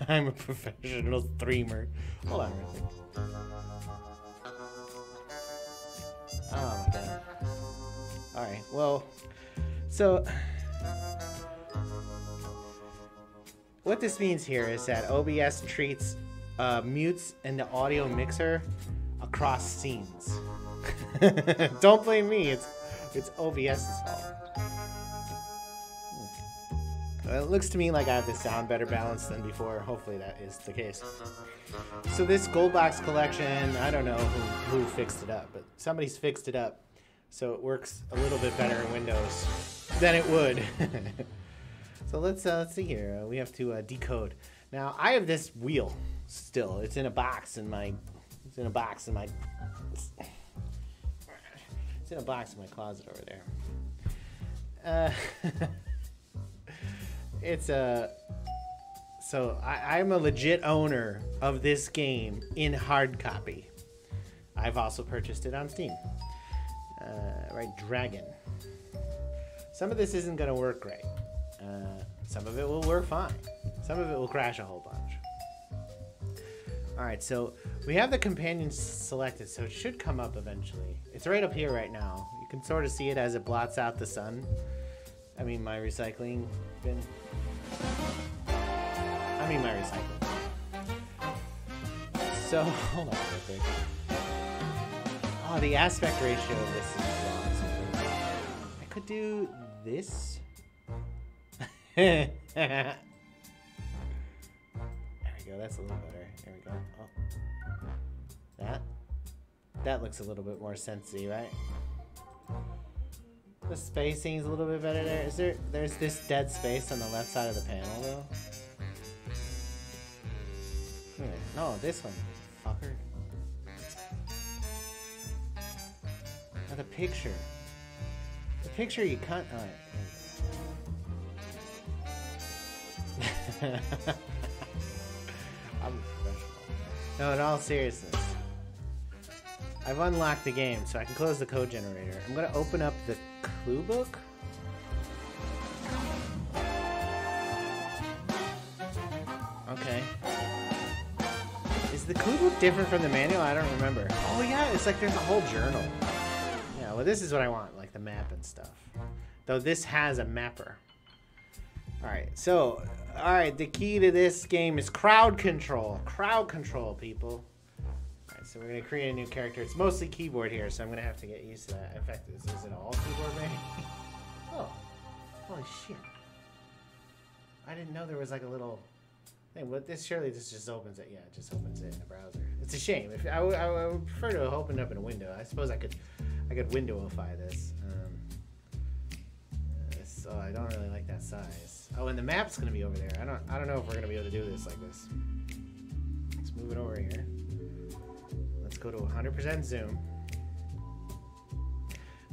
I'm a professional streamer. Hold on a second. Oh my god. Alright, well, so what this means here is that OBS treats mutes and the audio mixer across scenes. Don't blame me, it's OBS's fault. It looks to me like I have the sound better balanced than before. Hopefully that is the case. So this gold box collection, I don't know who fixed it up, but somebody's fixed it up so it works a little bit better in Windows than it would. So let's see here. We have to decode. Now I have this wheel still. It's in a box in my. It's in a box in my closet over there. It's a. So I'm a legit owner of this game in hard copy. I've also purchased it on Steam. Right, Dragon. Some of this isn't gonna work great. Some of it will work fine. Some of it will crash a whole bunch. Alright, so we have the companions selected, so it should come up eventually. It's right up here right now. You can sort of see it as it blots out the sun. I mean my recycling bin. My recycling. So, hold on real quick. Oh, the aspect ratio of this is wrong. I could do this. There we go, that's a little better. There we go. Oh. That looks a little bit more sensy, right? The spacing is a little bit better there. There's this dead space on the left side of the panel though? Here. No, this one, fucker. Oh, the picture. The picture you can't. Alright. I'm professional. No, in all seriousness. I've unlocked the game, so I can close the code generator. I'm gonna open up the clue book. Okay. Is the clue book different from the manual? I don't remember. Oh yeah, it's like there's a whole journal. Yeah, well this is what I want, like the map and stuff. Though this has a mapper. Alright, so, alright, the key to this game is crowd control. Crowd control, people. Alright, so we're going to create a new character. It's mostly keyboard here, so I'm going to have to get used to that. In fact, is it all keyboard, maybe? Oh, holy shit. I didn't know there was like a little thing. But this, surely this just opens it. Yeah, it just opens it in the browser. It's a shame. If I would prefer to open it up in a window. I suppose I could windowify this. So I don't really like that size. Oh, and the map's gonna be over there. I don't know if we're gonna be able to do this like this. Let's move it over here. Let's go to 100% zoom.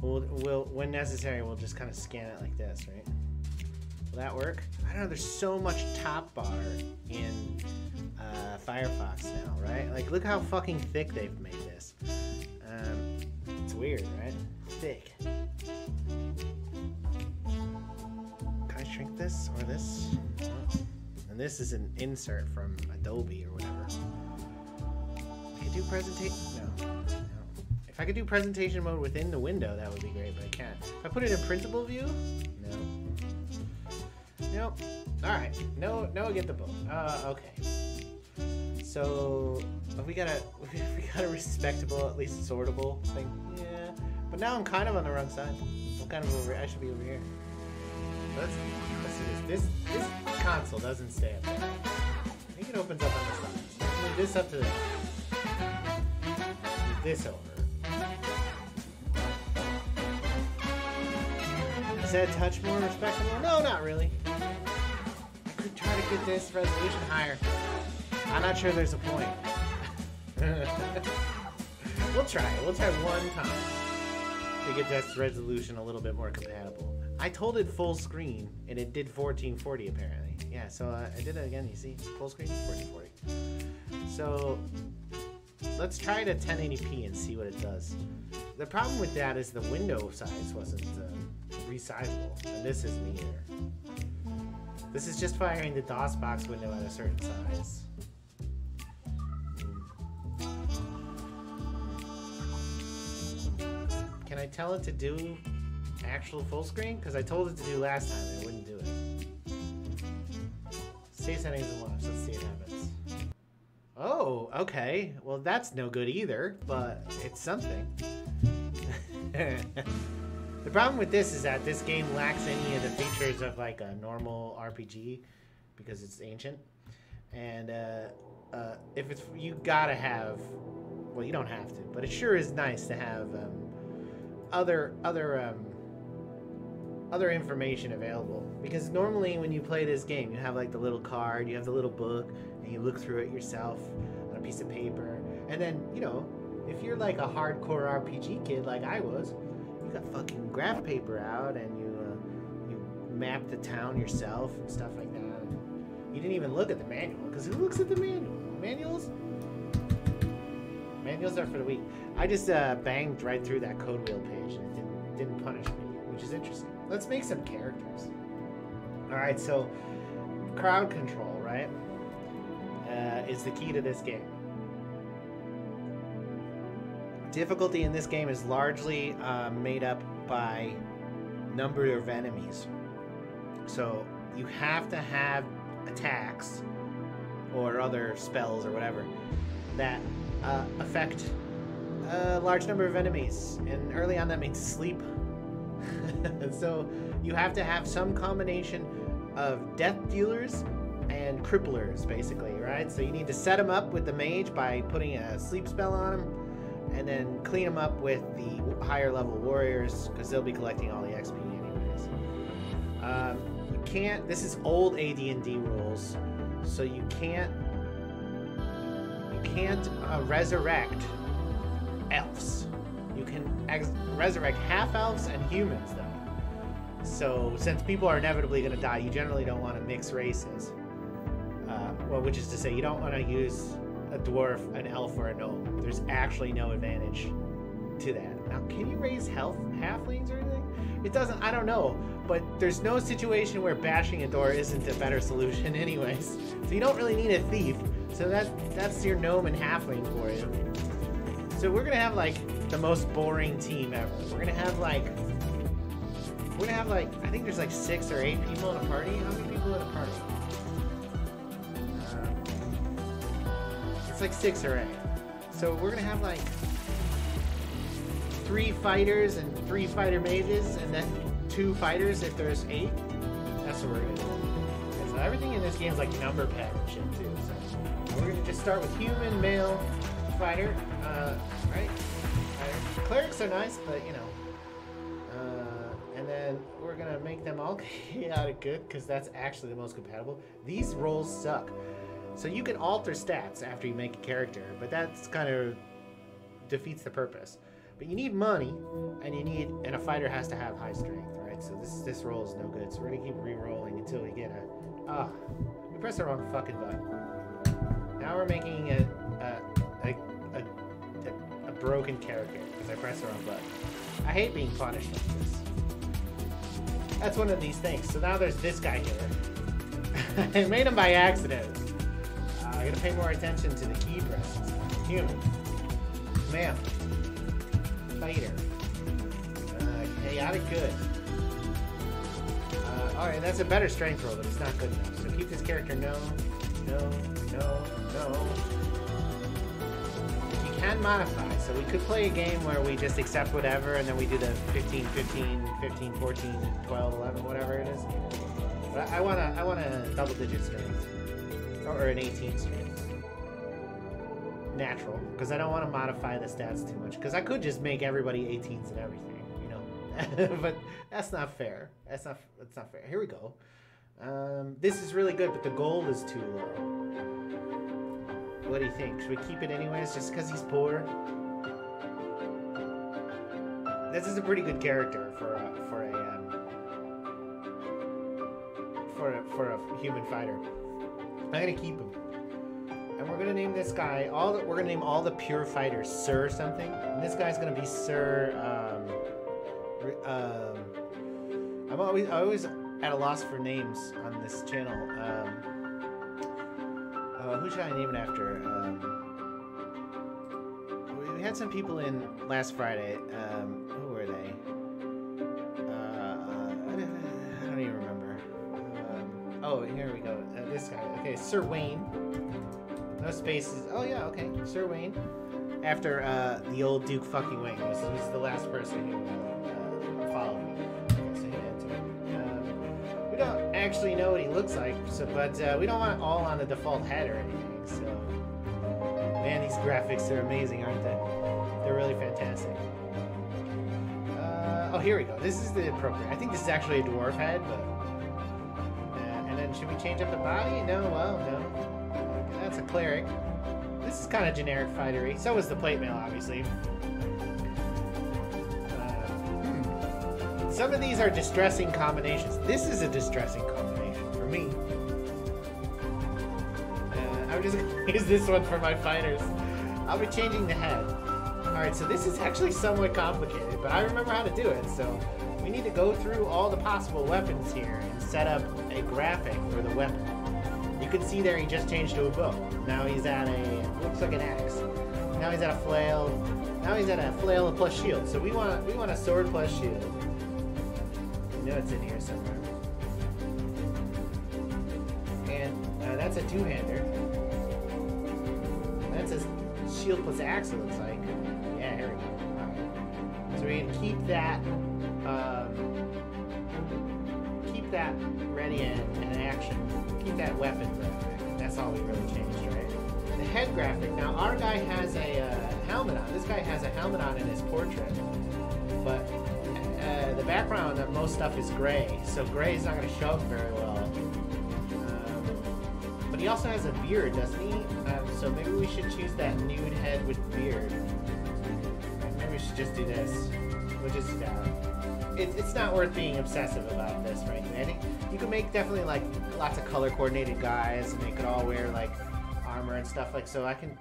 We'll when necessary, we'll just kind of scan it like this, right? Will that work? I don't know. There's so much top bar in Firefox now, right? Like, look how fucking thick they've made this. weird, right? Thick. Can I shrink this or this? No. And this is an insert from Adobe or whatever. I could do presentation. No. If I could do presentation mode within the window, that would be great, but I can't. If I put it in printable view, no. Nope. All right. No, get the book. Okay. So we got a respectable, at least sortable thing. Yeah. But now I'm kind of on the wrong side. I'm kind of over. I should be over here. Let's see this. This console doesn't stay up there. I think it opens up on the side. Move this up to the. Move this over. Is that a touch more respectable? No, not really. I could try to get this resolution higher. I'm not sure there's a point. We'll try it. We'll try one time to get this resolution a little bit more compatible. I told it full screen, and it did 1440 apparently. Yeah, so I did it again. You see, full screen, 1440. So let's try it at 1080p and see what it does. The problem with that is the window size wasn't resizable, and this isn't either. This is just firing the DOSBox window at a certain size. Can I tell it to do actual full screen? Because I told it to do last time and it wouldn't do it. Save settings and watch. Let's see what happens. Oh, okay. Well, that's no good either, but it's something. The problem with this is that this game lacks any of the features of like a normal RPG because it's ancient. And if it's, you gotta have, well, you don't have to, but it sure is nice to have other information available, because normally when you play this game you have like the little card, you have the little book, and you look through it yourself on a piece of paper, and then, you know, if you're like a hardcore RPG kid like I was, you got fucking graph paper out and you map the town yourself and stuff like that. You didn't even look at the manual, because who looks at the manual? Manuals are for the weak. I just banged right through that code wheel page and it didn't punish me, which is interesting. Let's make some characters. All right, so crowd control, right, is the key to this game. Difficulty in this game is largely made up by number of enemies. So you have to have attacks or other spells or whatever that affect a large number of enemies, and early on that means sleep. So you have to have some combination of death dealers and cripplers, basically, right? So you need to set them up with the mage by putting a sleep spell on them, and then clean them up with the higher level warriors, because they'll be collecting all the XP anyways. You can't, this is old AD&D rules, so you can't resurrect elves. You can resurrect half-elves and humans, though. So since people are inevitably going to die, you generally don't want to mix races. Well, which is to say, you don't want to use a dwarf, an elf, or a gnome. There's actually no advantage to that. Now, can you raise halflings or anything? It doesn't, I don't know, but there's no situation where bashing a door isn't a better solution anyways. So you don't really need a thief. So that's your gnome and halfling for you. So we're gonna have like the most boring team ever. We're gonna have like I think there's like 6 or 8 people in a party. How many people in a party? It's like 6 or 8. So we're gonna have like 3 fighters and 3 fighter mages, and then 2 fighters if there's 8. That's what we're gonna do. Okay, so everything in this game is like number pad and shit too. So we're gonna just start with human, male, fighter, right? Fighter. Clerics are nice, but you know. And then we're gonna make them all chaotic good, because that's actually the most compatible. These rolls suck. So you can alter stats after you make a character, but that's kind of defeats the purpose. But you need money, and a fighter has to have high strength, right? So this roll is no good. So we're gonna keep re-rolling until we get we pressed the wrong fucking button. Now we're making a broken character because I pressed the wrong button. I hate being punished like this. That's one of these things. So now there's this guy here. I made him by accident. I gotta pay more attention to the key presses. Human. Male. Fighter. Chaotic good. Alright, that's a better strength roll, but it's not good enough. So keep this character no. You can modify, so we could play a game where we just accept whatever and then we do the 15, 15, 15, 14, 12, 11, whatever it is. But I want a double-digit strength. Or an 18 strength. Natural, because I don't want to modify the stats too much. Because I could just make everybody 18s and everything, you know. But that's not fair. That's not fair. Here we go. This is really good, but the gold is too low. What do you think? Should we keep it anyways, just because he's poor? This is a pretty good character for a human fighter. I'm gonna keep him, and we're gonna name this guy we're gonna name all the pure fighters Sir something, and this guy's gonna be Sir. I'm always at a loss for names on this channel. Who should I name it after? We had some people in last Friday. Who were they? I don't even remember. Oh, here we go. This guy. Okay, Sir Wayne. No spaces. Oh yeah, okay. Sir Wayne. After the old Duke fucking Wayne. He's the last person who followed me. So he had to. We don't actually know what he looks like, but we don't want it all on the default head or anything. So, man, these graphics are amazing, aren't they? They're really fantastic. Oh, here we go. This is the appropriate. I think this is actually a dwarf head, but. Should we change up the body? No, well, no. That's a cleric. This is kind of generic fightery. So is the plate mail, obviously. Some of these are distressing combinations. This is a distressing combination for me. I'm just going to use this one for my fighters. I'll be changing the head. Alright, so this is actually somewhat complicated, but I remember how to do it, so... We need to go through all the possible weapons here and set up a graphic for the weapon. You can see there he just changed to a bow. Now he's at looks like an axe. Now he's at a flail. Now he's at a flail plus shield. So we want a sword plus shield. I know it's in here somewhere. And that's a two-hander. That's a shield plus axe, it looks like. Yeah, here we go. Alright. So we're going to keep that ready and action. Keep that weapon graphic. That's all we really changed, right? The head graphic. Now, our guy has a helmet on. This guy has a helmet on in his portrait. But the background of most stuff is gray, so gray is not going to show up very well. But he also has a beard, doesn't he? So maybe we should choose that nude head with beard. Maybe we should just do this. We'll just... It's not worth being obsessive about this, right? I think you can make definitely like lots of color coordinated guys, and they could all wear like armor and stuff like. So I can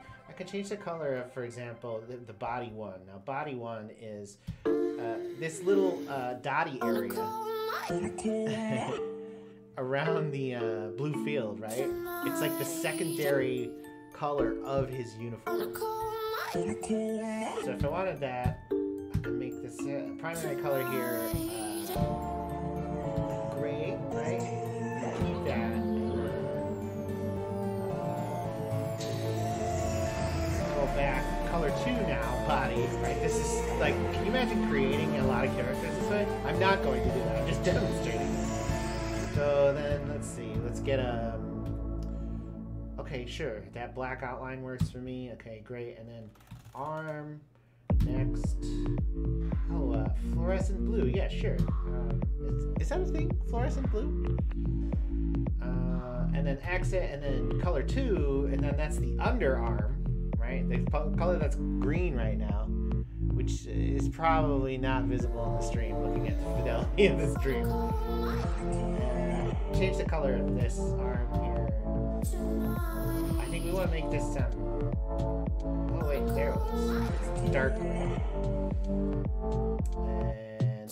change the color of, for example, the body one. Now body one is this little dotty area around the blue field, right? It's like the secondary color of his uniform. So if I wanted that. Make this primary color here gray, right? Keep that. Go back. Color 2 now, body, right? This is like, can you imagine creating a lot of characters this way? I'm not going to do that. I'm just demonstrating. So then, let's see. Let's get a... Okay, sure. That black outline works for me. Okay, great. And then arm... Next, fluorescent blue. Yeah, sure. Is that a thing? Fluorescent blue? And then exit, and then color 2, and then that's the underarm, right? The color that's green right now, which is probably not visible on the stream, looking at the fidelity of the stream. Change the color of this arm here. I think we want to make this oh wait, there it was. It's dark red.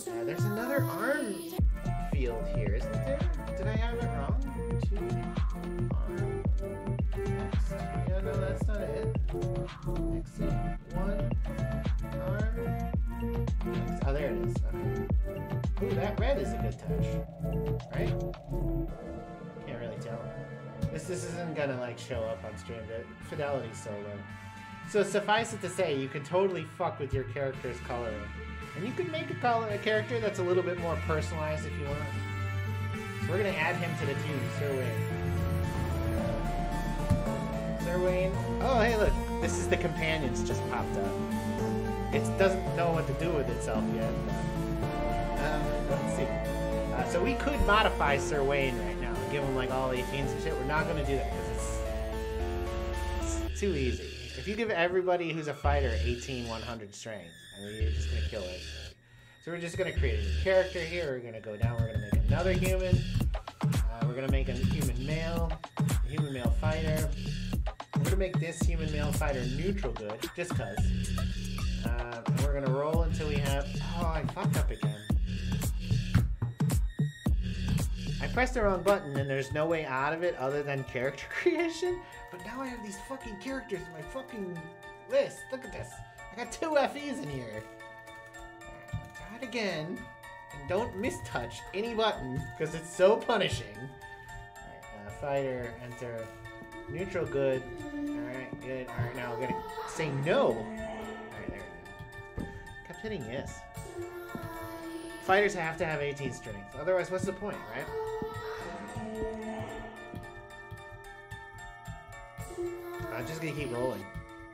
And there's another arm field here, isn't there? Did I have it wrong? 2 arm. Next. Yeah, no, that's not it. Exit 1 arm. Next. Oh, there it is. Okay. Ooh, that red is a good touch, right? Can't really tell. This isn't gonna like show up on stream. The fidelity's so low. So suffice it to say, you can totally fuck with your character's coloring, and you can make a character that's a little bit more personalized if you want. So we're gonna add him to the team, Sir Wayne. Sir Wayne. Oh, hey, look. This is the companions just popped up. It doesn't know what to do with itself yet. Let's see. So we could modify Sir Wayne right now and give him like all 18s and shit. We're not going to do that because it's too easy. If you give everybody who's a fighter 18 100 strength, I mean, you're just going to kill it. So we're just going to create a new character here. We're going to go down. We're going to make another human. We're going to make a human male fighter. We're going to make this human male fighter neutral good, just because. And we're going to roll until we have... Oh, I fucked up again. I pressed the wrong button and there's no way out of it other than character creation. But now I have these fucking characters in my fucking list. Look at this. I got 2 FEs in here. Alright, try it again. And don't mistouch any button because it's so punishing. Alright, fighter, enter. Neutral, good. Alright, good. Alright, now we're gonna say no. Alright, there we go. Kept hitting yes. Fighters have to have 18 strength. Otherwise, what's the point, right? I'm just gonna keep rolling.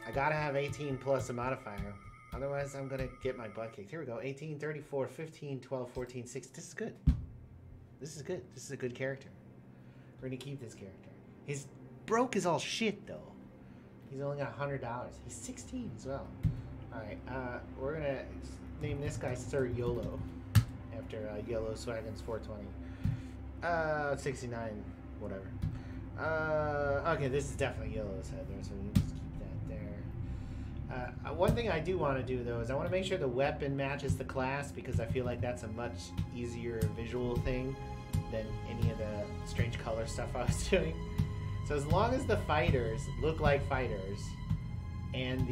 I gotta have 18 plus a modifier. Otherwise, I'm gonna get my butt kicked. Here we go. 18, 34, 15, 12, 14, 16. This is good. This is good. This is a good character. We're gonna keep this character. He's broke as all shit, though. He's only got $100. He's 16 as well. Alright, we're gonna name this guy Sir YOLO. After YOLO Swaggins 420. 69, whatever. Okay, this is definitely YOLO's head there, so we can just keep that there. One thing I do want to do, though, is I want to make sure the weapon matches the class, because I feel like that's a much easier visual thing than any of the strange color stuff I was doing. So as long as the fighters look like fighters, and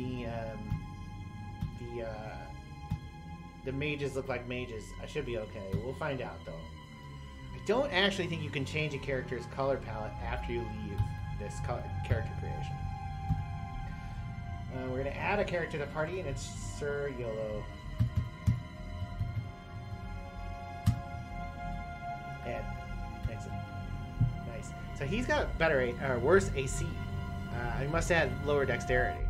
the mages look like mages, I should be okay. We'll find out, though. I don't actually think you can change a character's color palette after you leave this character creation. We're going to add a character to the party, and it's Sir YOLO. Add. Exit. Nice. So he's got better, worse AC. He must have had lower dexterity.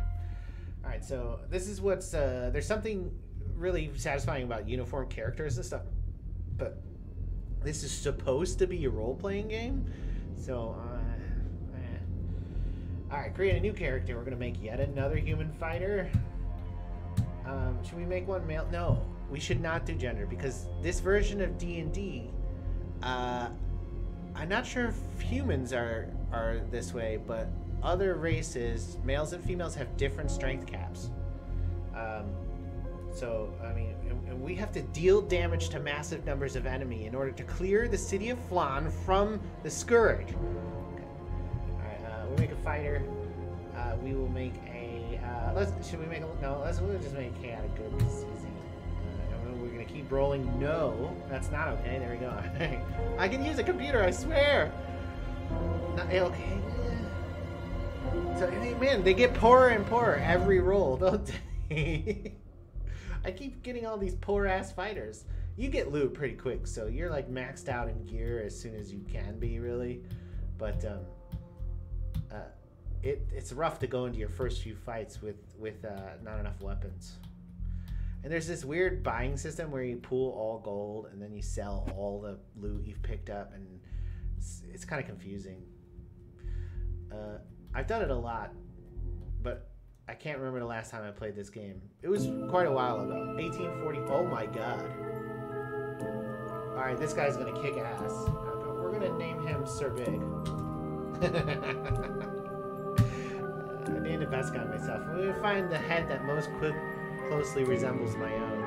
Alright, so this is what's... there's something really satisfying about uniform characters and stuff, but this is supposed to be a role-playing game, so alright, create a new character. We're gonna make yet another human fighter. Should we make one male? No, we should not do gender, because this version of D&D, I'm not sure if humans are this way, but other races, males and females, have different strength caps. So, I mean, and we have to deal damage to massive numbers of enemy in order to clear the city of Flan from the Scourge. Okay. Alright, we'll make a fighter. We will make a... should we make a... No, we'll just make a chaotic good. This is easy. And we're going to keep rolling. No, that's not okay. There we go. I can use a computer, I swear! Not, okay. So, hey, man, they get poorer and poorer every roll, don't they? I keep getting all these poor-ass fighters. You get loot pretty quick, so you're like maxed out in gear as soon as you can be, really. But it's rough to go into your first few fights with not enough weapons. And there's this weird buying system where you pool all gold and then you sell all the loot you've picked up, and it's kind of confusing. I've done it a lot, but I can't remember the last time I played this game. It was quite a while ago. 1840. Oh my god. Alright, this guy's gonna kick ass. We're gonna name him Sir Big. I named the best guy myself. I'm gonna find the head that most closely resembles my own.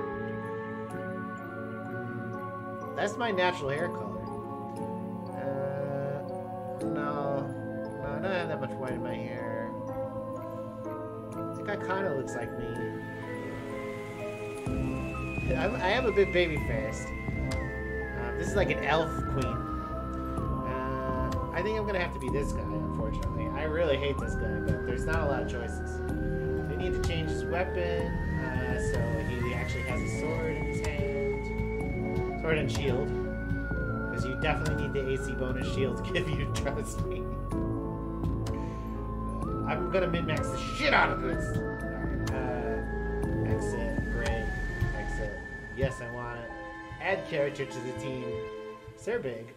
That's my natural hair color. No, I don't have that much white in my hair. I think I kind of looks like me. I am a bit baby-faced. This is like an elf queen. I think I'm gonna have to be this guy, unfortunately. I really hate this guy, but there's not a lot of choices. We need to change his weapon, so he actually has a sword in his hand. Sword and shield. Because you definitely need the AC bonus shield to give you, trust me. I'm gonna min-max the shit out of this. Alright, exit, great. Exit. Yes, I want it. Add character to the team. They're big.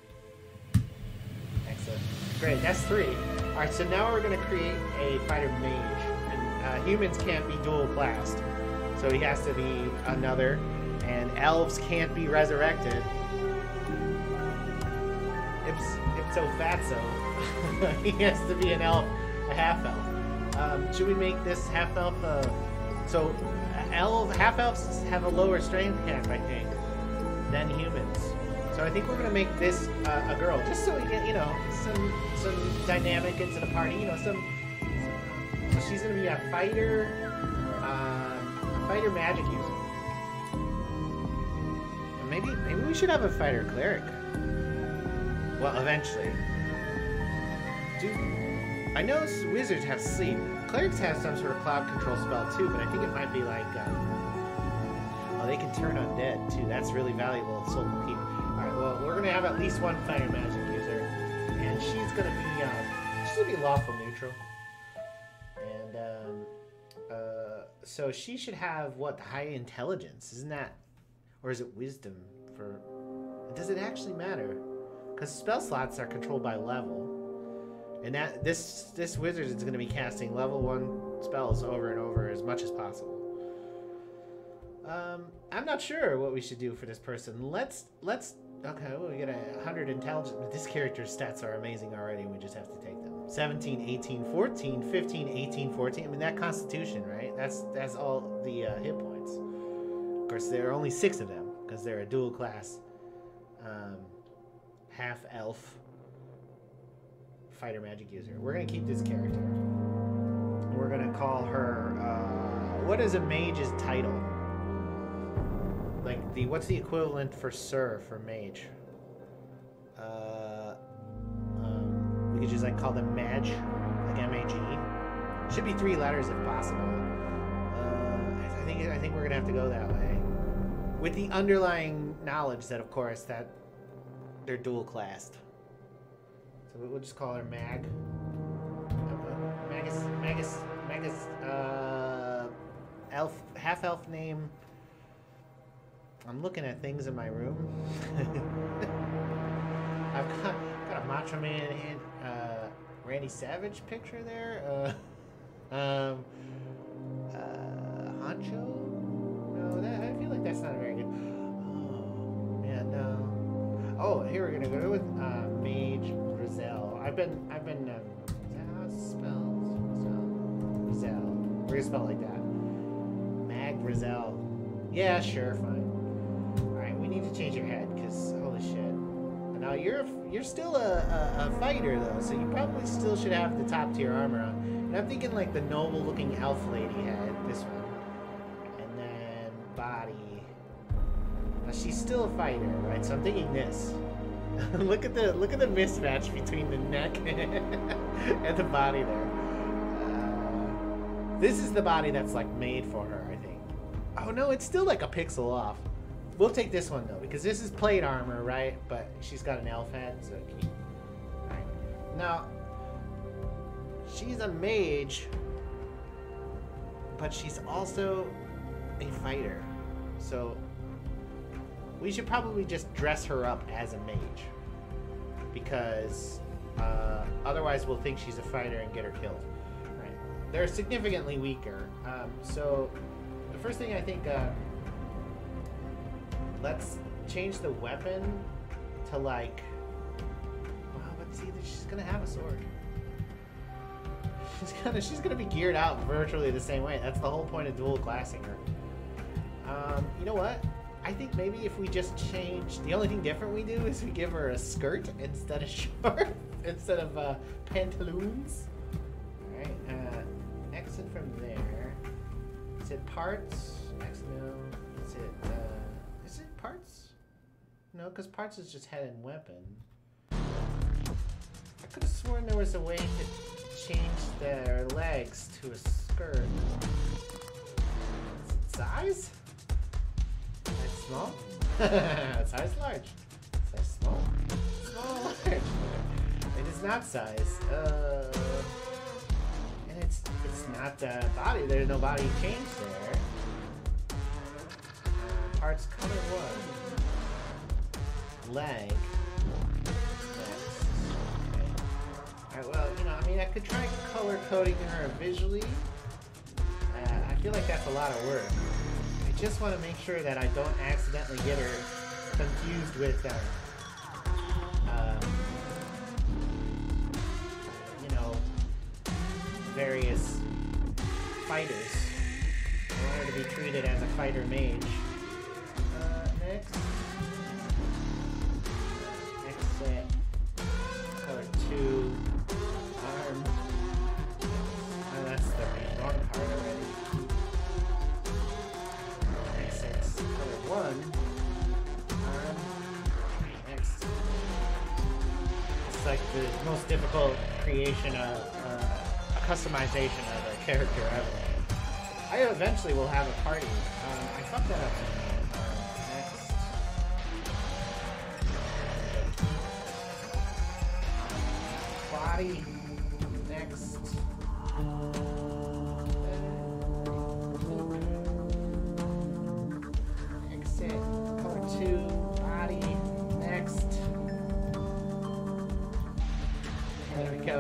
Excellent. Great, that's 3. Alright, so now we're going to create a fighter mage. And humans can't be dual classed. So he has to be another. And elves can't be resurrected. Ipso fatso. He has to be an elf, a half-elf. Should we make this half-elf? So half-elves have a lower strength cap, I think, than humans. So I think we're gonna make this a girl, just so we get, you know, some dynamic into the party. You know, so she's gonna be a fighter magic user. And maybe we should have a fighter cleric. Well, eventually. I know wizards have sleep. Clerics have some sort of cloud control spell too, but I think it might be like, they can turn undead too. That's really valuable. Soul can keep. All right. Well, we're gonna have at least one fighter magic user, and she's gonna be lawful neutral, and so she should have what, high intelligence, isn't that, or is it wisdom? Does it actually matter? Because spell slots are controlled by level, and that this wizard is gonna be casting level 1 spells over and over as much as possible. I'm not sure what we should do for this person. Let's okay, well, we get 100 intelligence, but this character's stats are amazing already, and we just have to take them. 17, 18, 14, 15, 18, 14. I mean, that constitution, right? That's all the hit points. Of course, there are only 6 of them, because they're a dual class half-elf fighter magic user. We're going to keep this character. We're going to call her, what is a mage's title? Like, what's the equivalent for Sir for mage? We could just like call them Mage, like M-A-G. Should be 3 letters if possible. I think we're gonna have to go that way, with the underlying knowledge that, of course, that they're dual classed. So we'll just call her Mag. Magus. Elf, half elf name. I'm looking at things in my room. I've got a Macho Man and Randy Savage picture there. Honcho? No, I feel like that's not very good. Oh, yeah, no. Oh, here we're gonna go with Mage Rizal. I've been. Is that how it's spelled? Rizal. We're gonna spell it like that. Mag Rizal. Yeah, sure, fine. We need to change your head, because holy shit. Now you're still a fighter though, so you probably still should have the top tier armor on. And I'm thinking like the noble looking elf lady head, this one, and then body. Now she's still a fighter, right? So I'm thinking this. look at the mismatch between the neck and the body there. This is the body that's like made for her, I think. Oh no, it's still like a pixel off. We'll take this one though, because this is plate armor, right? But she's got an elf head, so keep. Right. Now, she's a mage, but she's also a fighter. So we should probably just dress her up as a mage, because otherwise we'll think she's a fighter and get her killed. Right. They're significantly weaker. So the first thing I think. Let's change the weapon to like. Well, but see, she's gonna have a sword. She's gonna be geared out virtually the same way. That's the whole point of dual classing her. You know what? I think maybe if we just change, the only thing different we do is we give her a skirt instead of shorts, instead of pantaloons. All right. Exit from there. Is it parts? Next, no. Is it parts? No, because parts is just head and weapon. I could have sworn there was a way to change their legs to a skirt. Size? Size small? Size large. Size small? Small, large. It is not size. And it's not body. There's no body change there. Parts color 1. Leg. Okay. Well, you know, I mean, I could try color coding her visually. I feel like that's a lot of work. I just want to make sure that I don't accidentally get her confused with, you know, various fighters. I want her to be treated as a fighter mage. Next. Exit. Color 2. Arm. Oh, that's the wrong part already. Exit. Color 1. Arm. Next. It's like the most difficult creation of a customization of a character ever. I eventually will have a party. I fucked that up. Next. Body. Next. Exit. Color 2. Body. Next. There we go.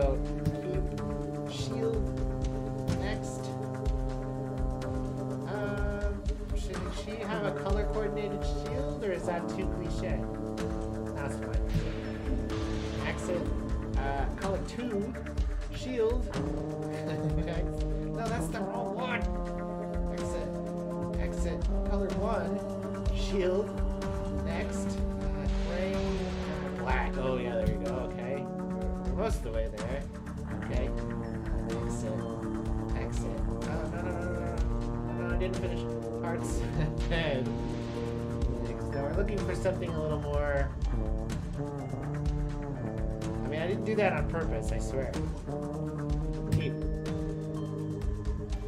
Shield. Next. Should she have a color coordinated shield, or is that too cliche? That's fine. Exit. Color 2. Shield. Next. No, that's the wrong one. Exit. Exit. Color 1. Shield. Next. Gray. Black. Oh yeah, there you go. Okay. We're most of the way there. Okay. Exit. Exit. No, I didn't finish. Parts. Head. Next. Now we're looking for something a little more. I mean, I didn't do that on purpose, I swear. Keep.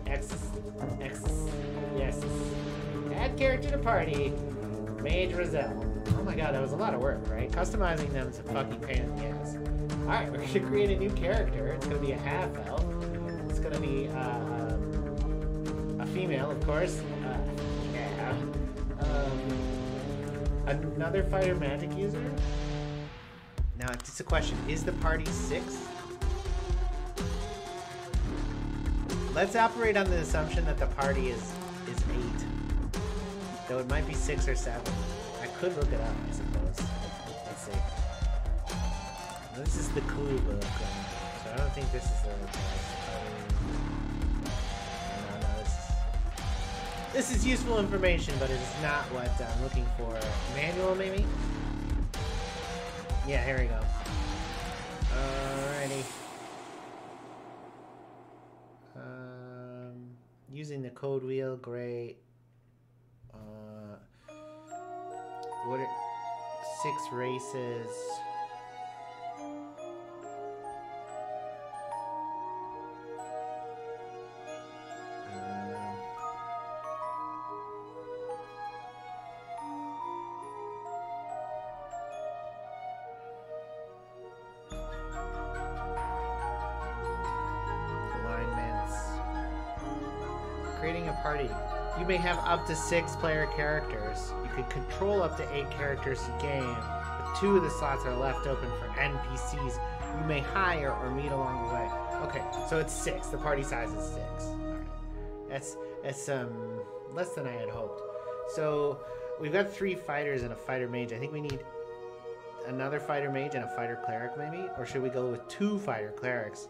X. Yes. Add character to party. Mage Roselle. Oh my god, that was a lot of work, right? Customizing them is a fucking pain in the ass. Alright, we're gonna create a new character. It's gonna be a half-elf. It's gonna be a female, of course. Yeah. Another fighter magic user? Now, it's a question. Is the party 6? Let's operate on the assumption that the party is 8. Though it might be 6 or 7. I could look it up, I suppose. Let's see. This is the clue book. So I don't think this is the... No, this is useful information, but it is not what I'm looking for. Manual, maybe? Yeah, here we go. Alrighty. Using the code wheel, great. What are 6 races? Creating a party. You may have up to 6 player characters. You could control up to 8 characters a game, but 2 of the slots are left open for NPCs you may hire or meet along the way. Okay, so it's 6. The party size is 6. Alright. That's less than I had hoped. So we've got 3 fighters and a fighter mage. I think we need another fighter mage and a fighter cleric maybe? Or should we go with 2 fighter clerics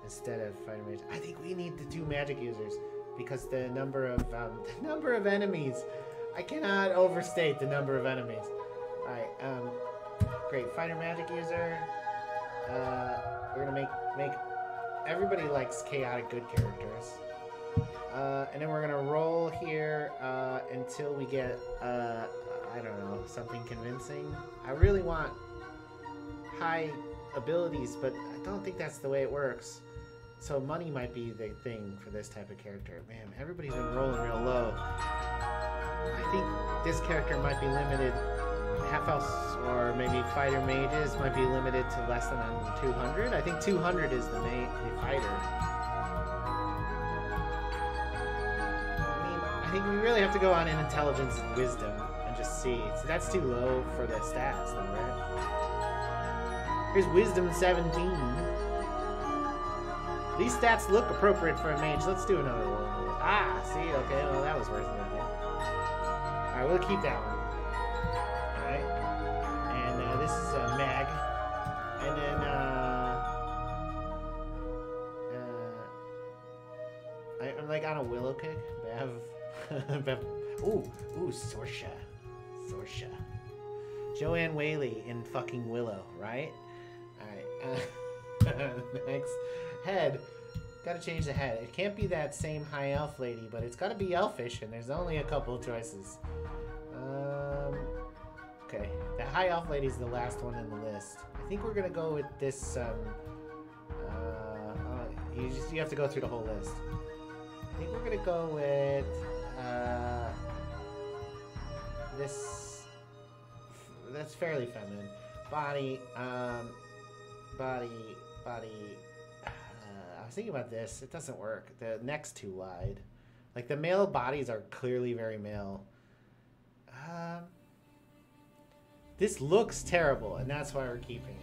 instead of fighter mage. I think we need the 2 magic users because the number of enemies. I cannot overstate the number of enemies. All right. Great fighter magic user. We're gonna make everybody likes chaotic good characters. And then we're gonna roll here until we get I don't know, something convincing. I really want high abilities, but I don't think that's the way it works. So money might be the thing for this type of character. Man, everybody's been rolling real low. I think this character might be limited. Half elves or maybe fighter mages might be limited to less than 200. I think 200 is the fighter. I think we really have to go on in intelligence and wisdom and just see. So that's too low for the stats, though, right? Here's wisdom 17. These stats look appropriate for a mage. Let's do another roll. Ah, see, okay, well that was worth it, I think. Alright, we'll keep that one. Alright. And this is a mag. And then, I'm like on a willow kick. Bev. Ooh, Sorsha. Joanne Whaley in fucking Willow, right? Alright. Next. Head. Gotta change the head. It can't be that same high elf lady, but it's gotta be elfish, and there's only a couple of choices. Okay. The high elf lady's the last one in the list. I think we're gonna go with this, you have to go through the whole list. I think we're gonna go with, this, that's fairly feminine. Body, I was thinking about this. It doesn't work. The neck's too wide. Like, the male bodies are clearly very male. This looks terrible, and that's why we're keeping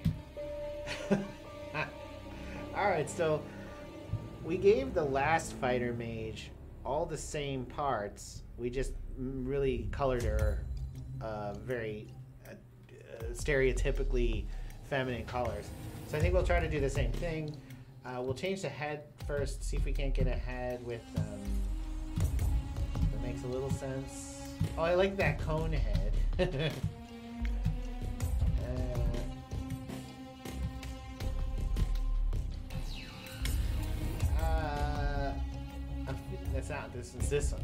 it. Alright, so we gave the last fighter mage all the same parts. We just really colored her very stereotypically feminine colors. So I think we'll try to do the same thing. We'll change the head first, see if we can't get a head with, that makes a little sense. Oh, I like that cone head. That's not, this is this one.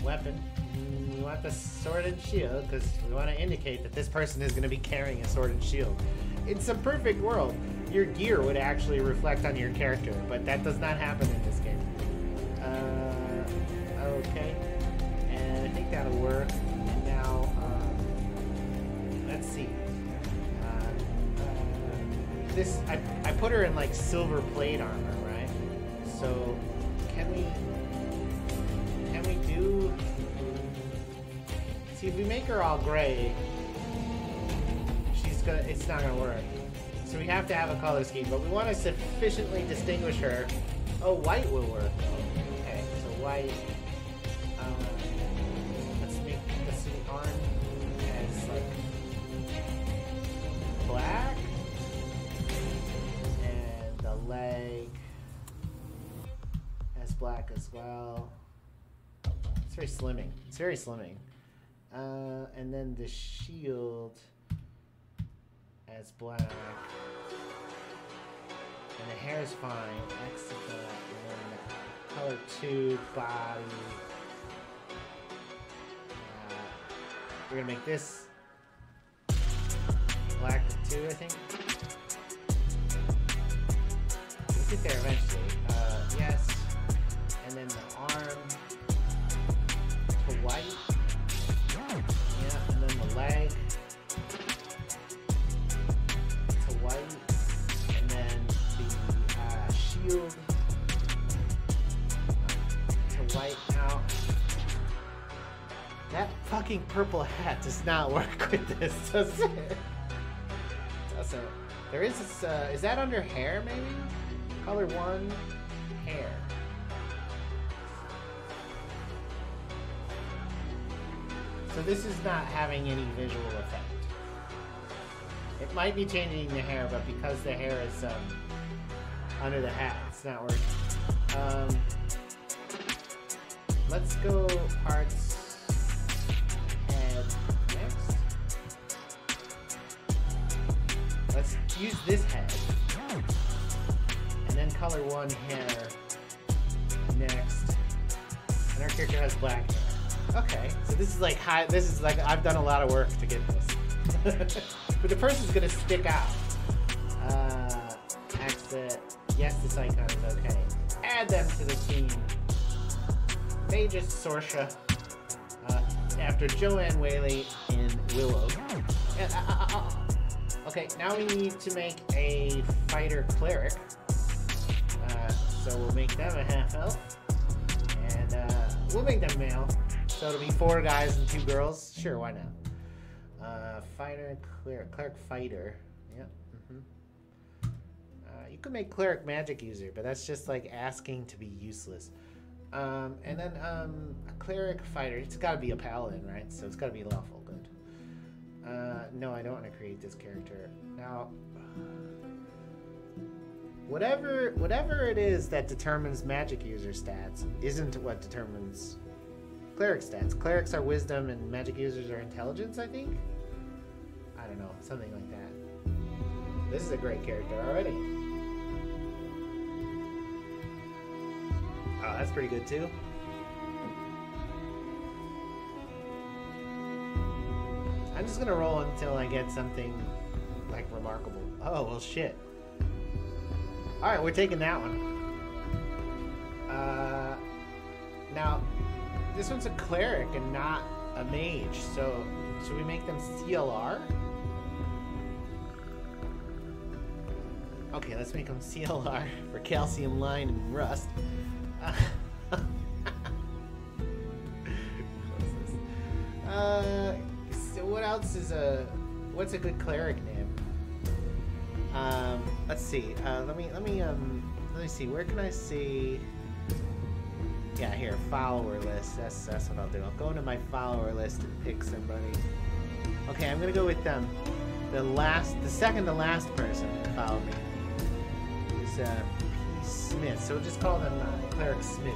Weapon. We want the sword and shield because we want to indicate that this person is going to be carrying a sword and shield. It's a perfect world. Your gear would actually reflect on your character, but that does not happen in this game. Okay. And I think that'll work. And now, let's see. This, I put her in like silver plate armor, right? So, can we do... See, if we make her all gray, it's not gonna work. So we have to have a color scheme, but we want to sufficiently distinguish her. Oh, white will work. Okay, so white. Let's see, arm as like black, and the leg as black as well. It's very slimming. It's very slimming. And then the shield as black, and the hair is fine. Next to that, and then color 2 body. We're gonna make this black too, I think. We'll get there eventually. Yes, and then the arm to white. Yeah, and then the leg. White, and then the shield to white out. That fucking purple hat does not work with this, does it? Doesn't. There is this, is that under hair maybe? Color 1, hair. So this is not having any visual effect. It might be changing the hair, but because the hair is under the hat, it's not working. Let's go parts head next. Let's use this head. And then color one hair next. And our character has black hair. Okay, so this is like I've done a lot of work to get this. But the person's gonna stick out. Exit. Yes, this icon is okay. Add them to the scene. Magus Sorsha. After Joanne Whaley in Willow. And, okay, now we need to make a fighter cleric. So we'll make them a half elf. And we'll make them male. So it'll be 4 guys and 2 girls. Sure, why not? Fighter, cleric fighter. Yep. You could make cleric magic user, but that's just like asking to be useless. And then a cleric fighter. It's got to be a paladin, right? So it's got to be lawful. Good. No, I don't want to create this character now. Whatever it is that determines magic user stats isn't what determines cleric stats. Clerics are wisdom and magic users are intelligence, I think. I don't know, something like that. This is a great character already. Oh, that's pretty good too. I'm just gonna roll until I get something like remarkable. Oh, well shit. Alright, we're taking that one. Now, this one's a cleric and not a mage, so should we make them CLR? Okay, let's make them CLR for calcium, line, and rust. So what else is what's a good cleric name? Let's see. Let me see. Where can I see? Yeah, here, follower list. That's what I'll do. I'll go into my follower list and pick somebody. Okay, I'm gonna go with the second to last person who followed me. Is P. Smith. So we'll just call them Cleric Smith,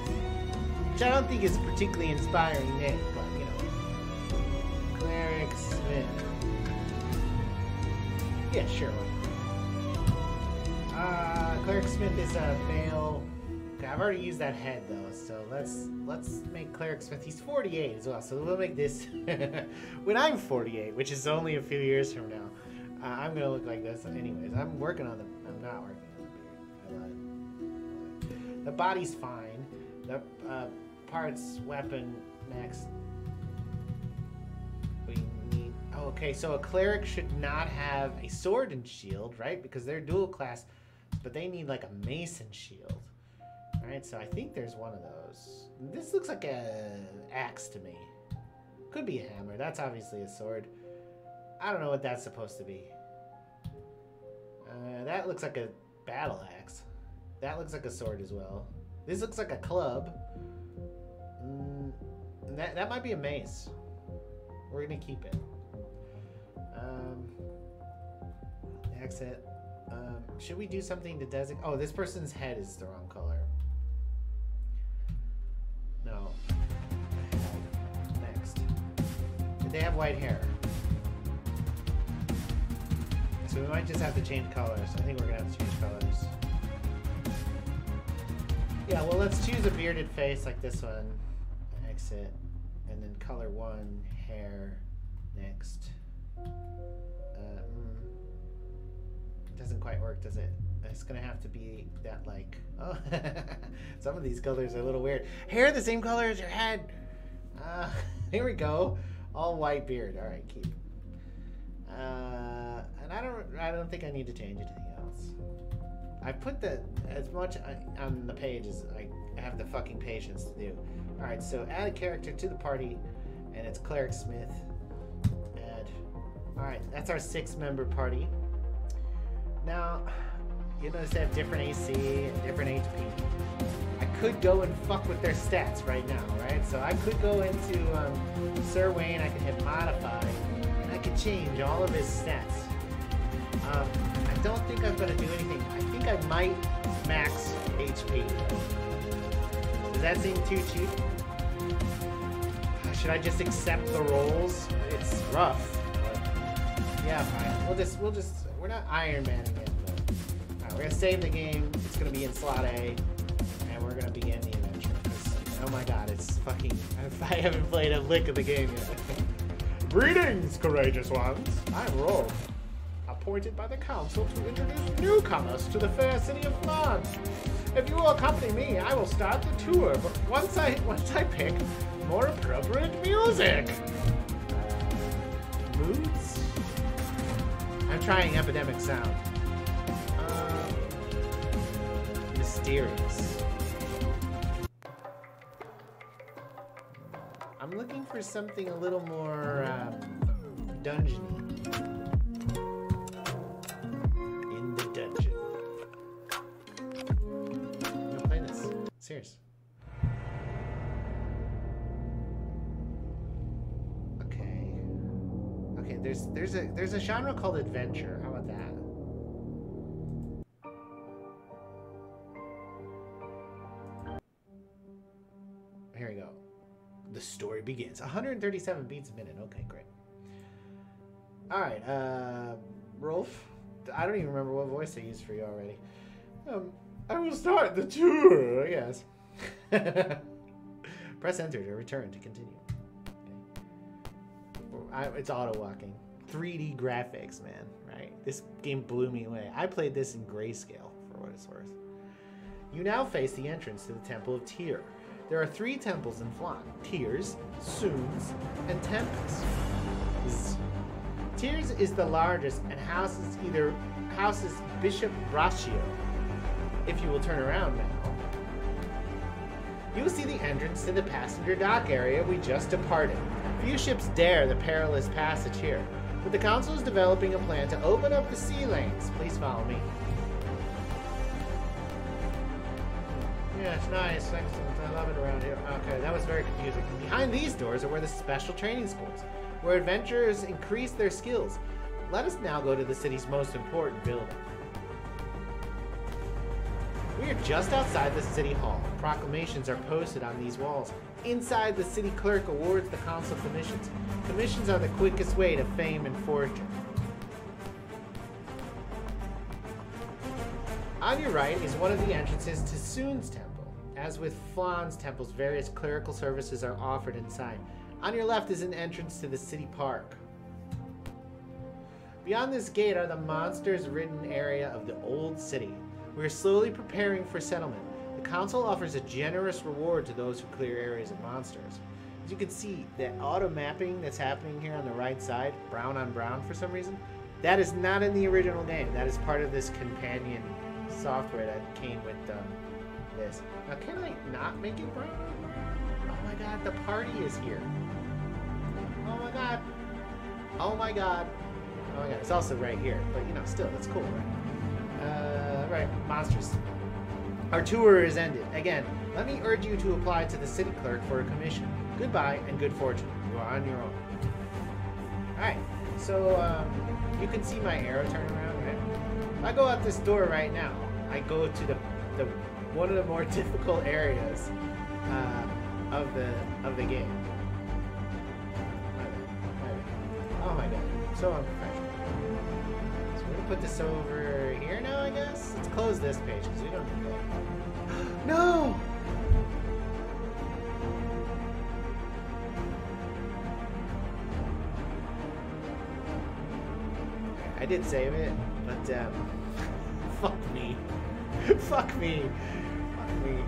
which I don't think is a particularly inspiring name, but you know, Cleric Smith. Yeah, sure. Cleric Smith is a male. Okay, I've already used that head though, so let's make Cleric Smith. He's 48 as well, so we'll make this when I'm 48, which is only a few years from now. I'm gonna look like this. Anyways, I'm working on I'm not working on the beard. I lied. The body's fine. The parts, weapon next. We need. Oh, okay, so a cleric should not have a sword and shield, right? Because they're dual class, but they need like a mace and shield. Alright, so I think there's one of those. This looks like a axe to me. Could be a hammer. That's obviously a sword. I don't know what that's supposed to be. That looks like a battle axe. That looks like a sword as well. This looks like a club. That might be a mace. We're gonna keep it. Exit. Should we do something to designate? Oh, this person's head is the wrong color. No. Next. Did they have white hair? So we might just have to change colors. I think we're gonna have to change colors. Yeah, well, let's choose a bearded face like this one. Exit. And then color one, hair. Next. It doesn't quite work, does it? It's gonna have to be that like, oh, some of these colors are a little weird. Hair the same color as your head. Here we go. All white beard. All right, keep. And I don't think I need to change anything else. I put as much on the page as I have the fucking patience to do. All right, so add a character to the party, and it's Cleric Smith. Add. All right, that's our 6-member party. Now, you notice they have different AC and different HP. I could go and fuck with their stats right now, right? So I could go into Sir Wayne, I could hit modify, and I could change all of his stats. I don't think I'm gonna do anything. I think I might max HP. Does that seem too cheap? Should I just accept the rolls? It's rough. But yeah, fine. We're not Iron Manning it. But, alright, we're gonna save the game. It's gonna be in slot A, and we're gonna begin the adventure. Oh my god, it's fucking. I haven't played a lick of the game yet. Greetings, courageous ones. I'm Rolf, appointed by the council to introduce newcomers to the fair city of Flan. If you will accompany me, I will start the tour. But once I pick more appropriate music. Moods? I'm trying Epidemic Sound. Mysterious. I'm looking for something a little more dungeony. In the dungeon. I'm gonna play this. Serious. Okay, there's a genre called adventure. How about that? Here we go. The story begins. 137 beats a minute. Okay, great. All right, Rolf. I don't even remember what voice I used for you already. I will start the tour, I guess. Press enter to return to continue. It's auto-walking. 3D graphics, man, right? This game blew me away. I played this in grayscale, for what it's worth. You now face the entrance to the Temple of Tyr. There are 3 temples in Flan: Tyr's, Soon's, and Tempest's. Tyr's is the largest and houses Bishop Braccio. If you will turn around now, you will see the entrance to the passenger dock area we just departed. Few ships dare the perilous passage here, but the council is developing a plan to open up the sea lanes. Please follow me. Yeah, it's nice. Excellent. I love it around here. Okay, that was very confusing. Behind these doors are where the special training schools, where adventurers increase their skills. Let us now go to the city's most important building. We are just outside the city hall. Proclamations are posted on these walls. Inside, the city clerk awards the council commissions. Commissions are the quickest way to fame and fortune. On your right is one of the entrances to Soon's temple. As with Flan's temples, various clerical services are offered inside. On your left is an entrance to the city park. Beyond this gate are the monsters-ridden area of the old city. We are slowly preparing for settlement. The council offers a generous reward to those who clear areas of monsters. As you can see, the auto mapping that's happening here on the right side, brown on brown for some reason, that is not in the original game. That is part of this companion software that came with this. Now, can I not make it brown on brown? Oh my god, the party is here. Oh my god. Oh my god. Oh my god, it's also right here. But, you know, still, that's cool, right? Right, monsters. Our tour is ended. Again, let me urge you to apply to the city clerk for a commission. Goodbye and good fortune. You are on your own. Alright, so you can see my arrow turn around, right? If I go out this door right now, I go to the one of the more difficult areas of the game. Oh my god, so unprofessional. So we're gonna put this over here now, I guess. Let's close this page because we don't need that. No! I did save it, but fuck me. Fuck me. Fuck me.